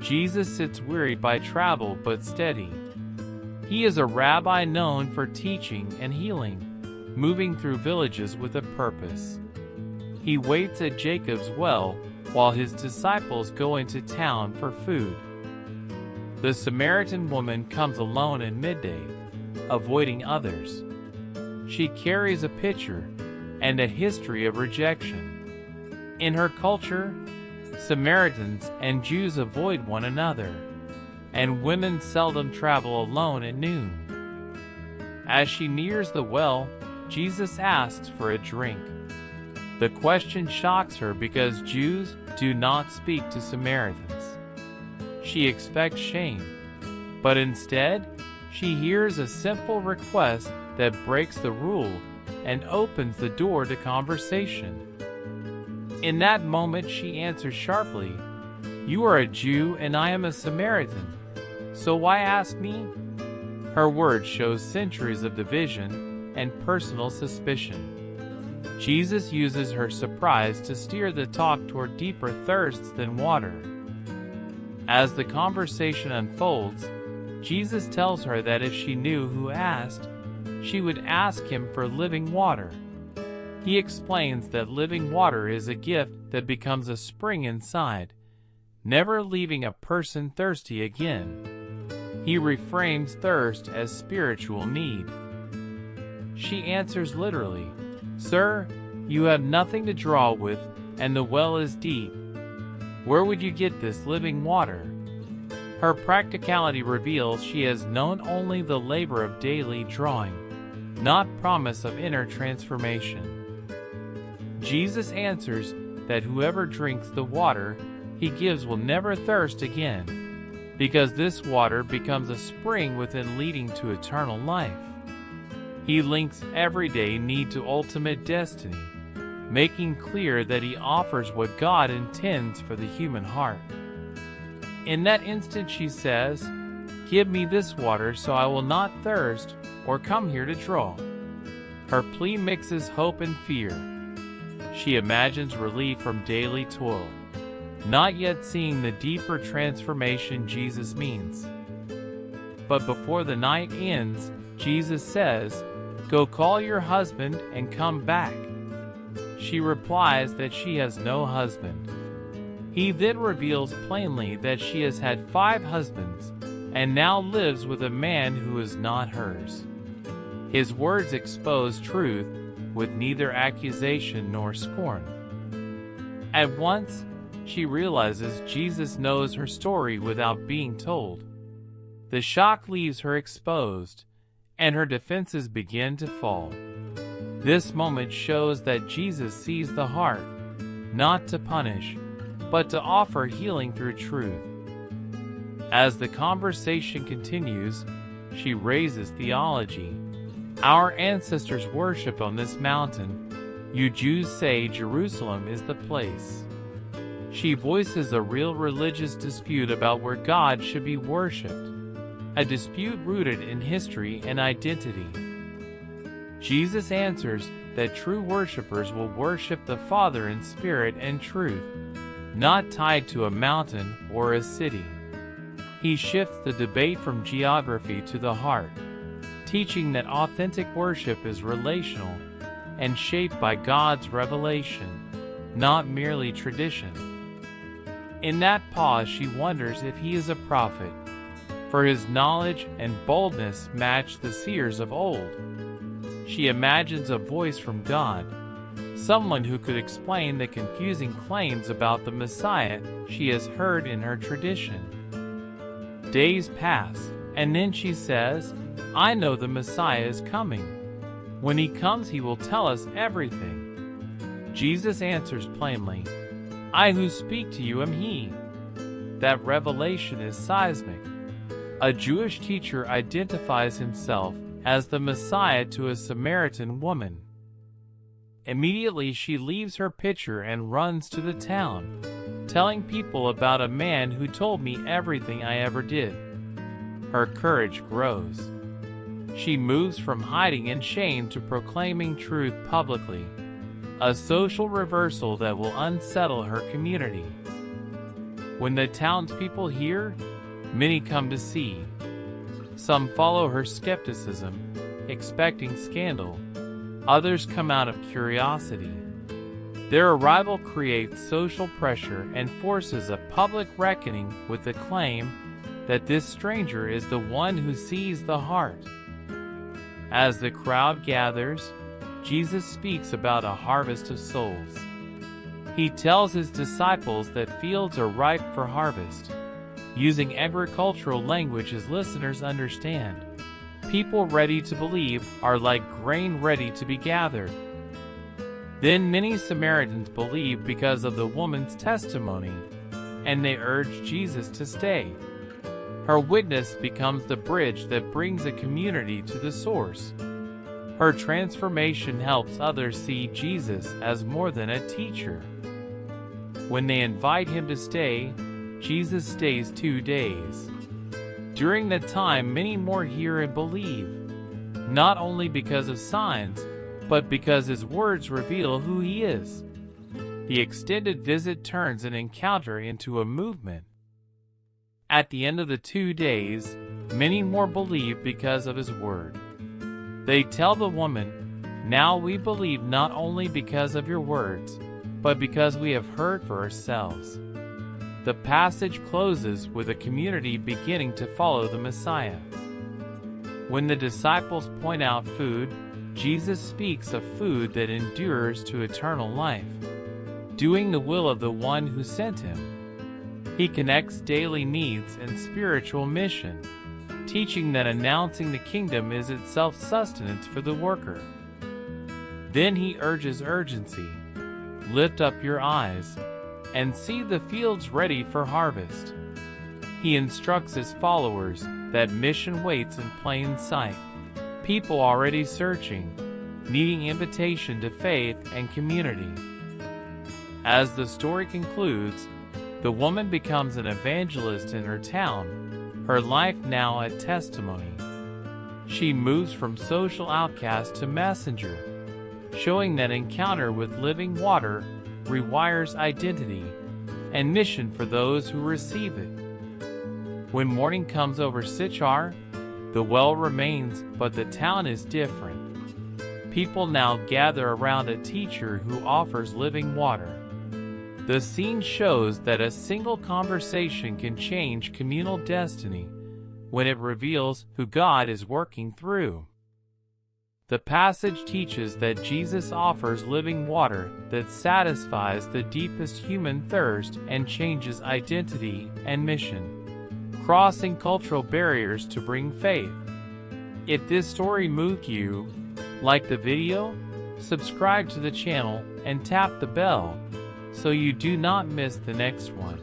Jesus sits wearied by travel but steady. He is a rabbi known for teaching and healing, moving through villages with a purpose. He waits at Jacob's well while his disciples go into town for food. The Samaritan woman comes alone at midday, avoiding others. She carries a pitcher and a history of rejection. In her culture, Samaritans and Jews avoid one another, and women seldom travel alone at noon. As she nears the well, Jesus asks for a drink. The question shocks her because Jews do not speak to Samaritans. She expects shame, but instead, she hears a simple request that breaks the rule and opens the door to conversation. In that moment, she answers sharply, "You are a Jew and I am a Samaritan, so why ask me?" Her words show centuries of division and personal suspicion. Jesus uses her surprise to steer the talk toward deeper thirsts than water. As the conversation unfolds, Jesus tells her that if she knew who asked, she would ask him for living water. He explains that living water is a gift that becomes a spring inside, never leaving a person thirsty again. He reframes thirst as spiritual need. She answers literally, "Sir, you have nothing to draw with, and the well is deep. Where would you get this living water?" Her practicality reveals she has known only the labor of daily drawing, not promise of inner transformation. Jesus answers that whoever drinks the water he gives will never thirst again, because this water becomes a spring within leading to eternal life. He links everyday need to ultimate destiny, making clear that he offers what God intends for the human heart. In that instant she says, "Give me this water so I will not thirst or come here to draw." Her plea mixes hope and fear. She imagines relief from daily toil, not yet seeing the deeper transformation Jesus means. But before the night ends, Jesus says, "Go call your husband and come back." She replies that she has no husband. He then reveals plainly that she has had 5 husbands and now lives with a man who is not hers. His words expose truth with neither accusation nor scorn. At once, she realizes Jesus knows her story without being told. The shock leaves her exposed, and her defenses begin to fall. This moment shows that Jesus sees the heart, not to punish, but to offer healing through truth. As the conversation continues, she raises theology. "Our ancestors worshiped on this mountain. You Jews say Jerusalem is the place." She voices a real religious dispute about where God should be worshipped, a dispute rooted in history and identity. Jesus answers that true worshipers will worship the Father in spirit and truth, not tied to a mountain or a city. He shifts the debate from geography to the heart, teaching that authentic worship is relational and shaped by God's revelation, not merely tradition. In that pause, she wonders if he is a prophet, for his knowledge and boldness match the seers of old. She imagines a voice from God, someone who could explain the confusing claims about the Messiah she has heard in her tradition. Days pass, and then she says, "I know the Messiah is coming. When he comes, he will tell us everything." Jesus answers plainly, "I who speak to you am he." That revelation is seismic. A Jewish teacher identifies himself as the Messiah to a Samaritan woman. Immediately she leaves her pitcher and runs to the town, telling people about a man who told me everything I ever did. Her courage grows. She moves from hiding in shame to proclaiming truth publicly, a social reversal that will unsettle her community. When the townspeople hear, many come to see. Some follow her skepticism, expecting scandal. Others come out of curiosity. Their arrival creates social pressure and forces a public reckoning with the claim that this stranger is the one who sees the heart. As the crowd gathers, Jesus speaks about a harvest of souls. He tells his disciples that fields are ripe for harvest, using agricultural language his listeners understand. People ready to believe are like grain ready to be gathered. Then many Samaritans believe because of the woman's testimony, and they urge Jesus to stay. Her witness becomes the bridge that brings a community to the source. Her transformation helps others see Jesus as more than a teacher. When they invite him to stay, Jesus stays 2 days. During that time, many more hear and believe, not only because of signs, but because his words reveal who he is. The extended visit turns an encounter into a movement. At the end of the 2 days, many more believe because of his word. They tell the woman, "Now we believe not only because of your words, but because we have heard for ourselves." The passage closes with a community beginning to follow the Messiah. When the disciples point out food, Jesus speaks of food that endures to eternal life, doing the will of the one who sent him. He connects daily needs and spiritual mission, teaching that announcing the kingdom is itself sustenance for the worker. Then he urges urgency. Lift up your eyes and see the fields ready for harvest. He instructs his followers that mission waits in plain sight. People already searching, needing invitation to faith and community. As the story concludes, the woman becomes an evangelist in her town, her life now a testimony. She moves from social outcast to messenger, showing that encounter with living water rewires identity and mission for those who receive it. When morning comes over Sichar, the well remains, but the town is different. People now gather around a teacher who offers living water. The scene shows that a single conversation can change communal destiny when it reveals who God is working through. The passage teaches that Jesus offers living water that satisfies the deepest human thirst and changes identity and mission, crossing cultural barriers to bring faith. If this story moved you, like the video, subscribe to the channel, and tap the bell so you do not miss the next one.